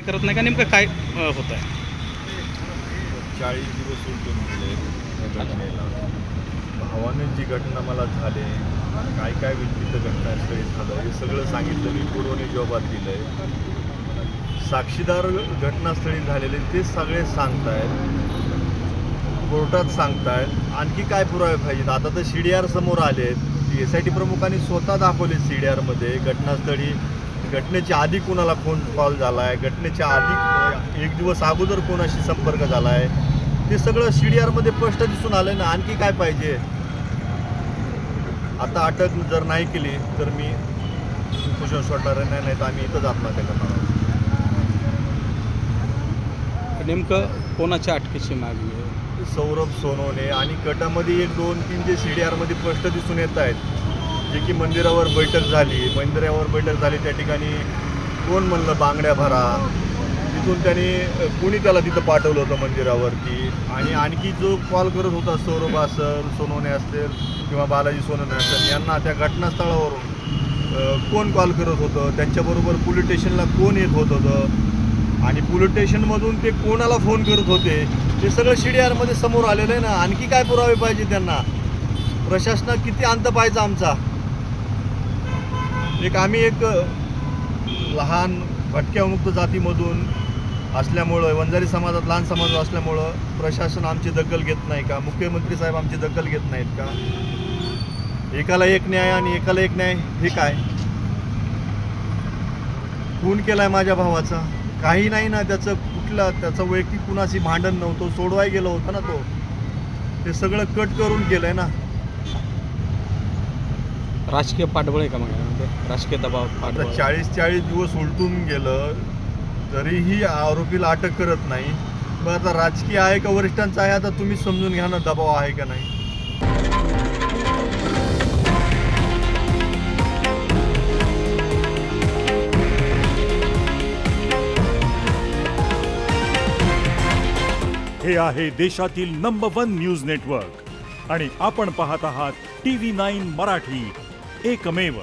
करत नाही का नेमकं काय होत आहे? 40 दिवस उलटून गेले या घटनेला. भावाने जी घटना मला झाली, काय काय विचित्र घटनास्थळी झालं हे सगळं सांगितलं. मी पूर्वने जॉबात दिलं आहे. साक्षीदार घटनास्थळी झालेले ते सगळे सांगतायत, कोर्टात सांगतायत. आणखी काय पुरावे पाहिजेत? आता तर CDR समोर आले आहेत. SIT प्रमुखांनी स्वतः दाखवले CDRमध्ये घटनास्थळी. घटनेच्या आधी कोणाला फोन कॉल झाला आहे, घटनेच्या आधी एक दिवस अगोदर कोणाशी संपर्क झाला आहे, ते सगळं CDRमध्ये स्पष्ट दिसून आलं ना. आणखी काय पाहिजे? आता अटक जर नाही केली तर मी उपोषण सोडणार नाही, तर आम्ही इथंच आत्महत्या करणार आहोत. नेमकं कोणाच्या अटकेची मागणी आहे? सौरभ सोनवणे आणि गटामध्ये 1, 2, 3 जे CDRमध्ये स्पष्ट दिसून येत आहेत, जे की मंदिरावर बैठक झाली. त्या ठिकाणी कोण म्हणलं बांगड्या भरा, तिथून त्यांनी कुणी त्याला तिथं पाठवलं होतं मंदिरावरती. आणि आणखी जो कॉल करत होता सौरभ असेल, सोनवणे असतील किंवा बालाजी सोनवणे असेल, यांना त्या घटनास्थळावरून कोण कॉल करत होतं, त्यांच्याबरोबर पोलीस स्टेशनला कोण येत होतं आणि पोलीस स्टेशनमधून ते कोणाला फोन करत होते, ते सगळं CDRमध्ये समोर आलेलं आहे ना. आणखी काय पुरावे पाहिजे त्यांना? प्रशासनात किती अंत पाहिजे आमचा? आम्ही एक लहान भटक्यामुक्त जातीमधून असल्यामुळं, वंजारी समाजात लहान समाज असल्यामुळं प्रशासन आमची दखल घेत नाही का? मुख्यमंत्री साहेब आमची दखल घेत नाहीत का? एकाला एक न्याय आणि एकाला एक न्याय हे काय? खून केलाय माझ्या भावाचा, काही नाही ना त्याचं वैयक्तिक कुणाशी भांडण नव्हतं, सोडवाय गेलं होतं ना. ते सगळं कट करून केलंय ना. राजकीय पाठबळ आहे का मग यामध्ये? राजकीय दबाव आता 40 दिवस उलटून गेलं तरीही आरोपीला अटक करत नाही. मग आता राजकीय आहे का वरिष्ठांचा आहे? आता तुम्ही समजून घ्या ना, दबाव आहे का नाही. हे आहे देशातील नंबर 1 न्यूज नेटवर्क आणि आपण पाहत आहात TV9 मराठी, एकमेव.